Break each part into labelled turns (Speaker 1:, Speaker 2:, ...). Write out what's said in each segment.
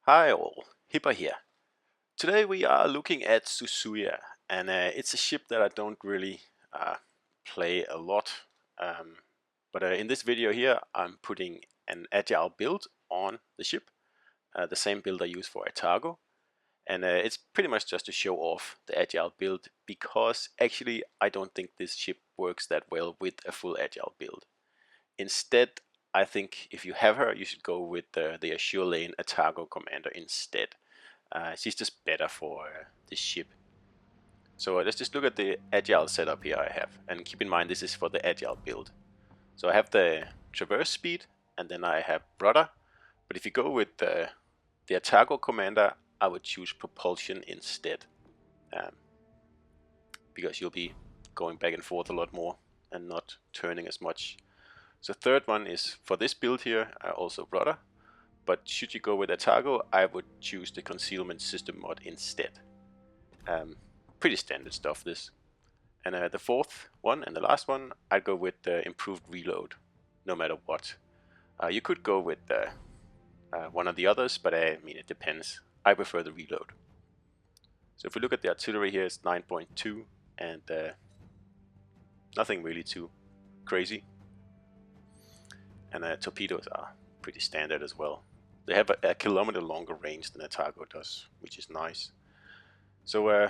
Speaker 1: Hi all, Hipper here. Today we are looking at Suzuya, and it's a ship that I don't really play a lot. But in this video here, I'm putting an Agile build on the ship, the same build I use for Atago. And it's pretty much just to show off the Agile build, because actually I don't think this ship works that well with a full Agile build. Instead, I think if you have her, you should go with the Azure Lane Atago commander instead. She's just better for this ship. So let's just look at the Agile setup here I have, and keep in mind this is for the Agile build. So I have the traverse speed, and then I have rudder. But if you go with the Atago commander, I would choose propulsion instead, because you'll be going back and forth a lot more and not turning as much. So third one is for this build here, also rudder. But should you go with Atago, I would choose the concealment system mod instead. Pretty standard stuff this. And the fourth one and the last one, I'd go with the improved reload, no matter what. You could go with one of the others, but I mean it depends. I prefer the reload. So if we look at the artillery here, it's 9.2, and nothing really too crazy. And torpedoes are pretty standard as well. They have a kilometer longer range than Atago does, which is nice. So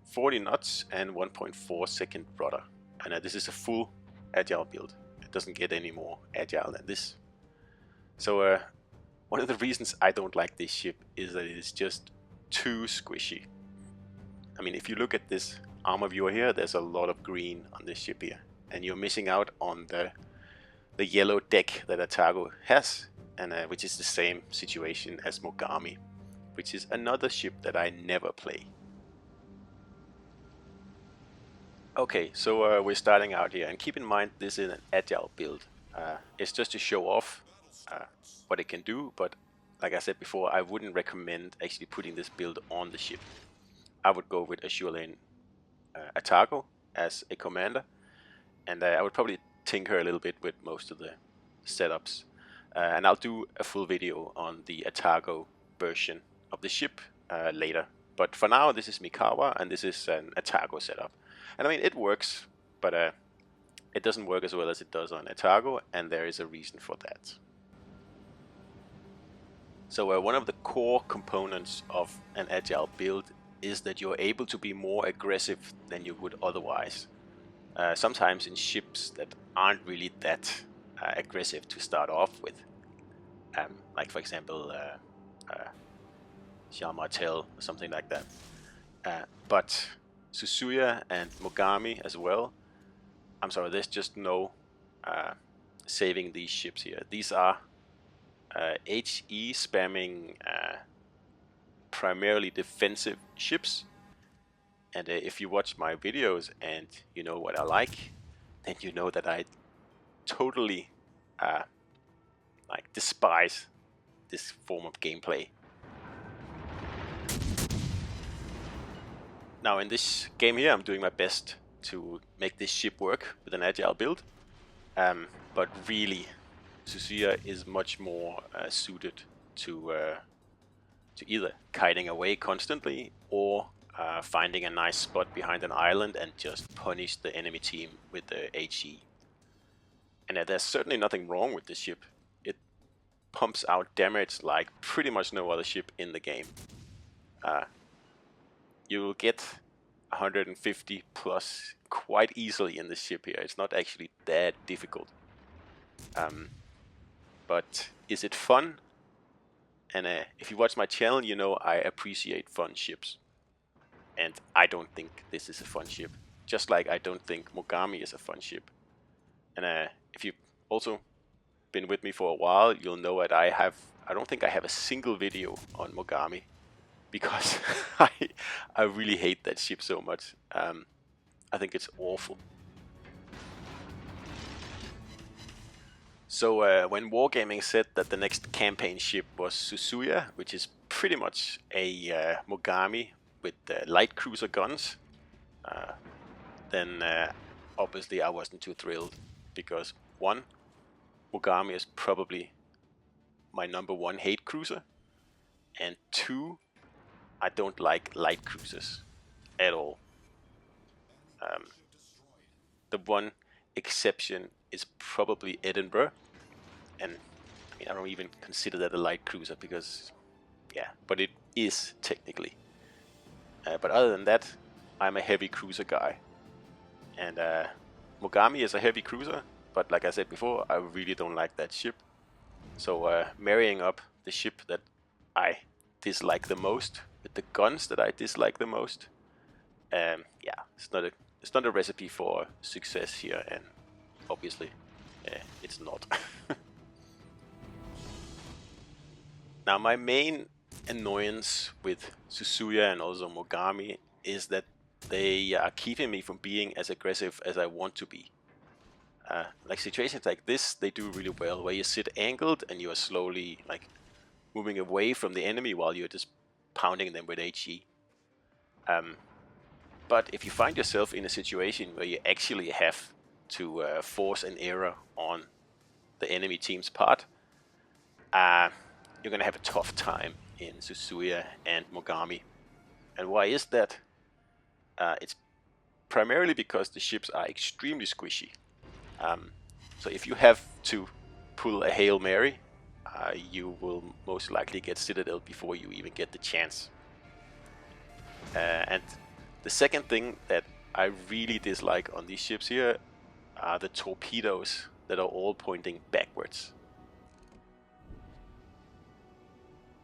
Speaker 1: 40 knots and 1.4 second rudder. And this is a full Agile build. It doesn't get any more Agile than this. So one of the reasons I don't like this ship is that it is just too squishy. I mean, if you look at this armor viewer here, there's a lot of green on this ship here. And you're missing out on the yellow deck that Atago has, and which is the same situation as Mogami, which is another ship that I never play. Okay, so we're starting out here, and keep in mind this is an Agile build. It's just to show off what it can do, but like I said before, I wouldn't recommend actually putting this build on the ship. I would go with Azure Lane Atago as a commander, and I would probably tinker a little bit with most of the setups. And I'll do a full video on the Atago version of the ship later. But for now, this is Mikawa, and this is an Atago setup. And I mean, it works, but it doesn't work as well as it does on Atago, and there is a reason for that. So one of the core components of an Agile build is that you're able to be more aggressive than you would otherwise. Sometimes in ships that aren't really that aggressive to start off with. Like for example, Jean Martel or something like that. But Suzuya and Mogami as well. I'm sorry, there's just no saving these ships here. These are HE spamming primarily defensive ships. And if you watch my videos and you know what I like, then you know that I totally despise this form of gameplay. Now in this game here, I'm doing my best to make this ship work with an Agile build, but really Suzuya is much more suited to either kiting away constantly or finding a nice spot behind an island and just punish the enemy team with the HE. And there's certainly nothing wrong with this ship. It pumps out damage like pretty much no other ship in the game. You will get 150 plus quite easily in this ship here. It's not actually that difficult. But is it fun? And if you watch my channel, you know I appreciate fun ships. And I don't think this is a fun ship. Just like I don't think Mogami is a fun ship. And if you've also been with me for a while, you'll know that I don't think I have a single video on Mogami, because I really hate that ship so much. I think it's awful. So when Wargaming said that the next campaign ship was Suzuya, which is pretty much a Mogami with light cruiser guns, then obviously I wasn't too thrilled, because one, Mogami is probably my #1 hate cruiser, and 2, I don't like light cruisers at all. The one exception is probably Edinburgh, and I mean I don't even consider that a light cruiser because, yeah, but it is technically. But other than that, I'm a heavy cruiser guy, and Mogami is a heavy cruiser, but like I said before, I really don't like that ship. So marrying up the ship that I dislike the most with the guns that I dislike the most, yeah, it's not a recipe for success here, and obviously, it's not. Now, my main annoyance with Suzuya and also Mogami is that they are keeping me from being as aggressive as I want to be. Like situations like this, they do really well, where you sit angled and you are slowly like moving away from the enemy while you're just pounding them with HE. But if you find yourself in a situation where you actually have to force an error on the enemy team's part, you're going to have a tough time in Suzuya and Mogami. And why is that? It's primarily because the ships are extremely squishy. So if you have to pull a Hail Mary, you will most likely get Citadel before you even get the chance. And the second thing that I really dislike on these ships here are the torpedoes that are all pointing backwards.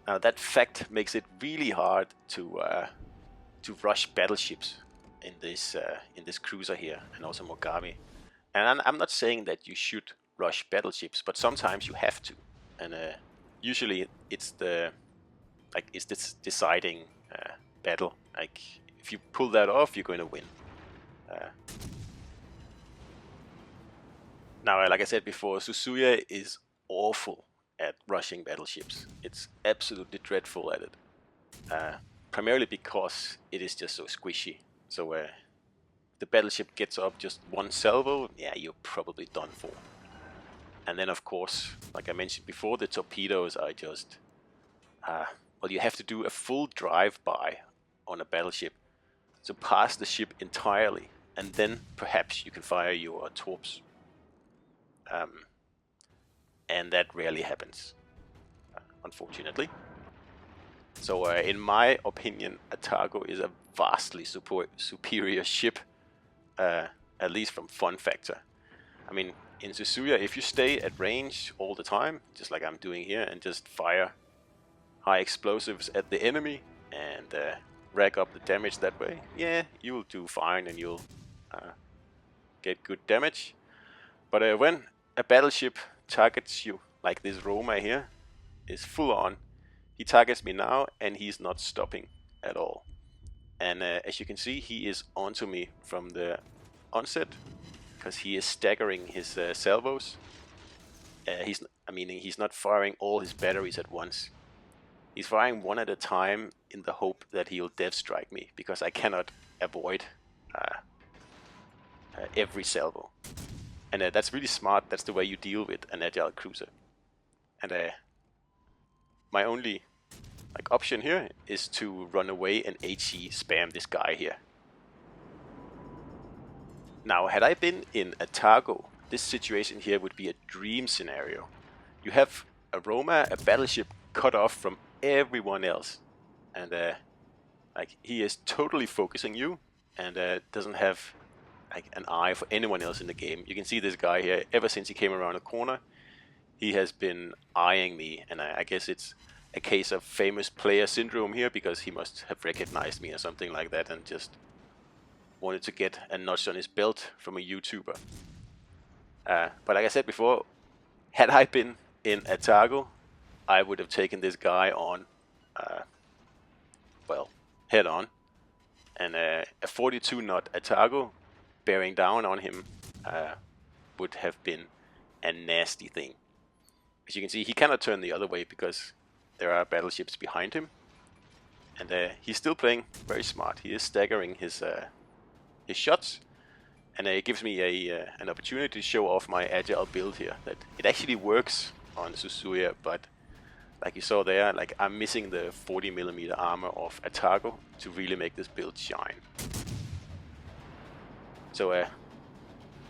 Speaker 1: Now that fact makes it really hard to rush battleships in this cruiser here, and also Mogami. And I'm not saying that you should rush battleships, but sometimes you have to. And usually it's this deciding battle. Like if you pull that off, you're going to win. Now, like I said before, Suzuya is awful at rushing battleships. It's absolutely dreadful at it. Primarily because it is just so squishy. So the battleship gets up just one salvo, yeah, you're probably done for. And then of course, like I mentioned before, the torpedoes are just, well, you have to do a full drive-by on a battleship to pass the ship entirely, and then perhaps you can fire your torps. And that rarely happens, unfortunately. So in my opinion, Atago is a vastly superior ship, at least from fun factor. I mean, in Suzuya, if you stay at range all the time, just like I'm doing here, and just fire high explosives at the enemy and rack up the damage that way, yeah, you'll do fine and you'll get good damage. But when a battleship targets you, like this Roma here, is full on, he targets me now and he's not stopping at all. And as you can see, he is onto me from the onset, because he is staggering his salvos. He's not firing all his batteries at once. He's firing one at a time in the hope that he'll death strike me, because I cannot avoid every salvo. And that's really smart. That's the way you deal with an agile cruiser. And my only option here is to run away and HE spam this guy here. Now, had I been in Atago, this situation here would be a dream scenario. You have a Roma, a battleship cut off from everyone else, and he is totally focusing you, and doesn't have an eye for anyone else in the game. You can see this guy here, ever since he came around a corner, he has been eyeing me, and I guess it's a case of famous player syndrome here, because he must have recognized me or something like that and just wanted to get a notch on his belt from a YouTuber. But like I said before, had I been in Atago, I would have taken this guy on, head on. And a 42 knot Atago bearing down on him would have been a nasty thing. As you can see, he cannot turn the other way because there are battleships behind him. And he's still playing very smart. He is staggering his shots, and it gives me an opportunity to show off my agile build here. That it actually works on Suzuya, but like you saw there, like I'm missing the 40mm armor of Atago to really make this build shine. So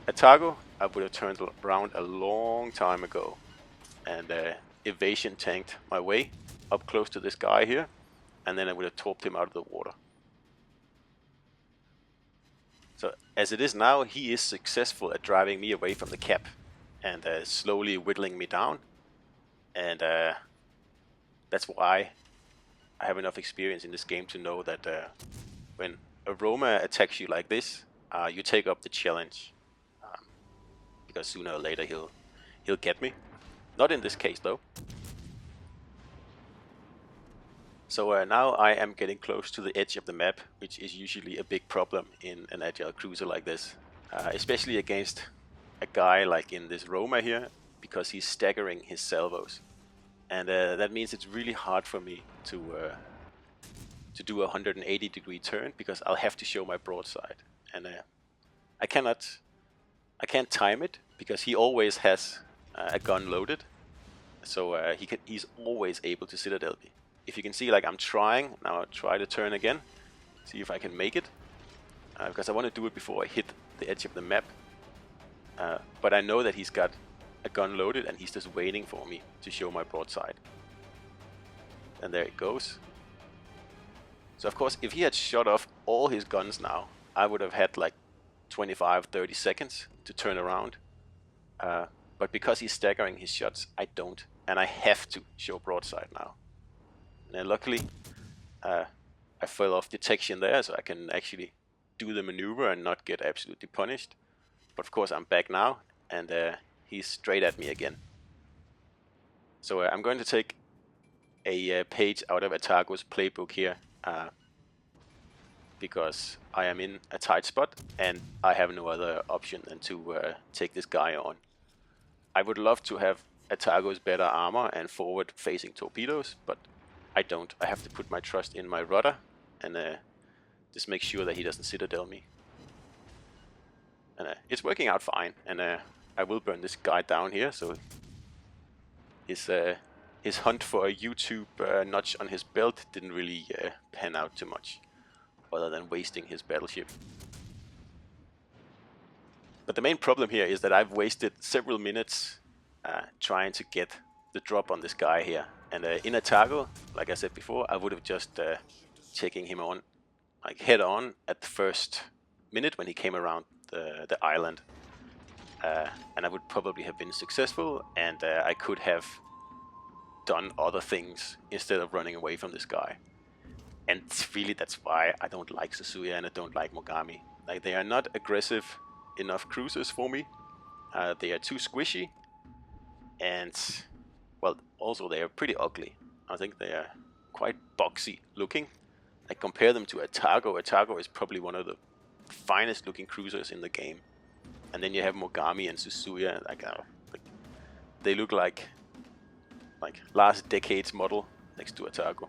Speaker 1: Atago, I would have turned around a long time ago, and evasion tanked my way up close to this guy here, and then I would have torped him out of the water. So as it is now, he is successful at driving me away from the cap and slowly whittling me down, and that's why I have enough experience in this game to know that when a Roma attacks you like this, you take up the challenge, because sooner or later he'll get me. Not in this case though. So now I am getting close to the edge of the map, which is usually a big problem in an agile cruiser like this, especially against a guy like in this Roma here, because he's staggering his salvos, and that means it's really hard for me to do a 180-degree turn, because I'll have to show my broadside, and I can't time it because he always has a gun loaded, so he's always able to citadel me. If you can see, like I'm trying now, I'll try to turn again, see if I can make it, because I want to do it before I hit the edge of the map. But I know that he's got a gun loaded and he's just waiting for me to show my broadside. And there it goes. So of course, if he had shot off all his guns now, I would have had like 25-30 seconds to turn around. But because he's staggering his shots, I don't, and I have to show broadside now. And luckily, I fell off detection there, so I can actually do the maneuver and not get absolutely punished. But of course I'm back now, and he's straight at me again. So I'm going to take a page out of Atago's playbook here, because I am in a tight spot and I have no other option than to take this guy on. I would love to have Atago's better armor and forward facing torpedoes, but I don't. I have to put my trust in my rudder and just make sure that he doesn't citadel me. And it's working out fine, and I will burn this guy down here, so his hunt for a YouTube notch on his belt didn't really pan out too much, other than wasting his battleship. But the main problem here is that I've wasted several minutes trying to get the drop on this guy here. And in Atago, like I said before, I would have just taken him on, like head on at the first minute when he came around the island. And I would probably have been successful, and I could have done other things instead of running away from this guy. And really, that's why I don't like Suzuya and I don't like Mogami. Like, they are not aggressive enough cruisers for me. They are too squishy, and well, also they are pretty ugly. I think they are quite boxy looking. I compare them to Atago. Atago is probably one of the finest looking cruisers in the game. And then you have Mogami and Suzuya, like they look like last decade's model next to Atago.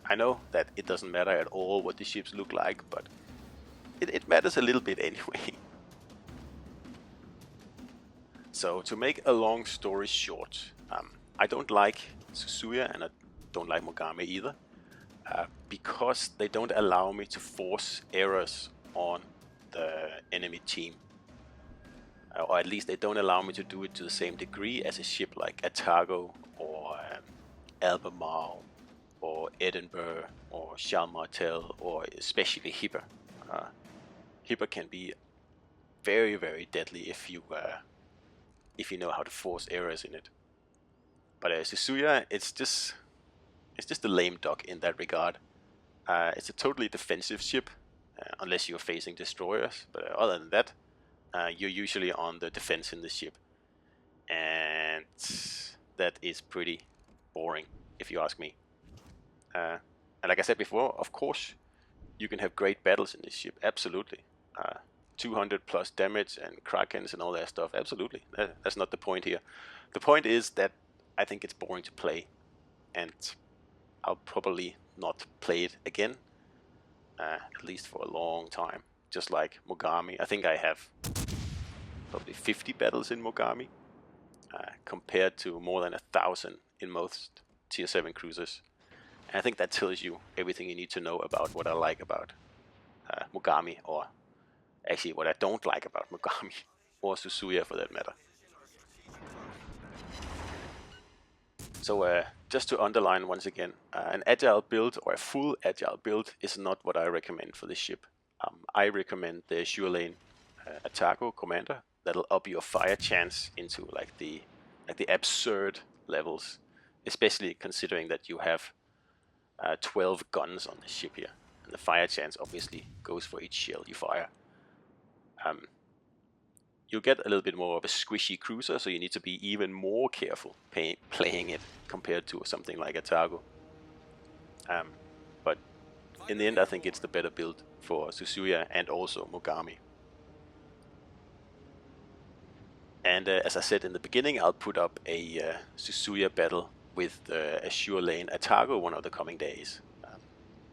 Speaker 1: I know that it doesn't matter at all what the ships look like, but it matters a little bit anyway. So to make a long story short, I don't like Suzuya and I don't like Mogami either, because they don't allow me to force errors on the enemy team. Or at least they don't allow me to do it to the same degree as a ship like Atago or Albemarle or Edinburgh or Charles Martel, or especially Hipper. Hipper can be very, very deadly if you know how to force errors in it. But Suzuya, it's just a lame duck in that regard. It's a totally defensive ship, unless you're facing destroyers. But other than that, you're usually on the defense in the ship, and that is pretty boring, if you ask me. And like I said before, of course, you can have great battles in this ship, absolutely. 200 plus damage and Krakens and all that stuff, absolutely. That's not the point here. The point is that I think it's boring to play, and I'll probably not play it again, at least for a long time. Just like Mogami, I think I have probably 50 battles in Mogami, compared to more than 1,000 in most tier 7 cruisers. And I think that tells you everything you need to know about what I like about Mogami, or actually what I don't like about Mogami, or Suzuya for that matter. So just to underline once again, an agile build or a full agile build is not what I recommend for this ship. I recommend the Azure Lane Atago commander. That'll up your fire chance into like the absurd levels, especially considering that you have 12 guns on the ship here, and the fire chance obviously goes for each shell you fire. You get a little bit more of a squishy cruiser, so you need to be even more careful playing it compared to something like Atago. But in the end, I think it's the better build for Suzuya and also Mogami. And as I said in the beginning, I'll put up a Suzuya battle with the Azure Lane Atago one of the coming days.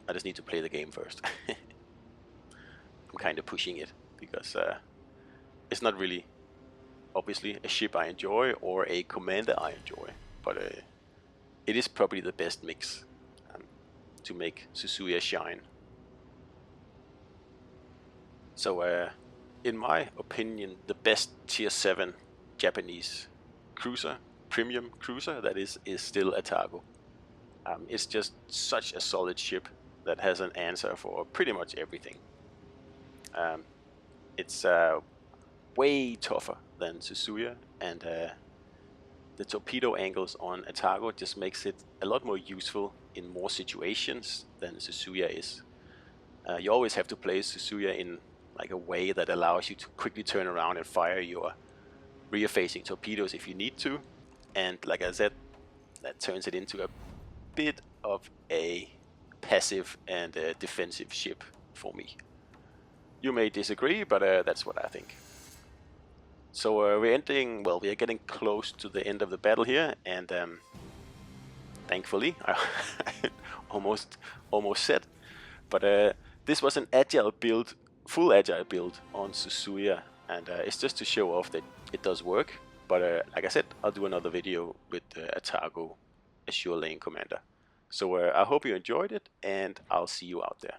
Speaker 1: I just need to play the game first. I'm kind of pushing it because it's not really, obviously, a ship I enjoy or a commander I enjoy, but it is probably the best mix to make Suzuya shine. So in my opinion, the best tier 7 Japanese cruiser, premium cruiser, that is still Atago. It's just such a solid ship that has an answer for pretty much everything. It's way tougher than Suzuya, and the torpedo angles on Atago just makes it a lot more useful in more situations than Suzuya is. You always have to play Suzuya in like a way that allows you to quickly turn around and fire your rear-facing torpedoes if you need to, and like I said, that turns it into a bit of a passive and defensive ship for me. You may disagree, but that's what I think. So we are getting close to the end of the battle here, and thankfully, I almost said, but this was an agile build, full agile build on Suzuya, and it's just to show off that it does work. But like I said, I'll do another video with Atago Azure Lane Commander. So I hope you enjoyed it, and I'll see you out there.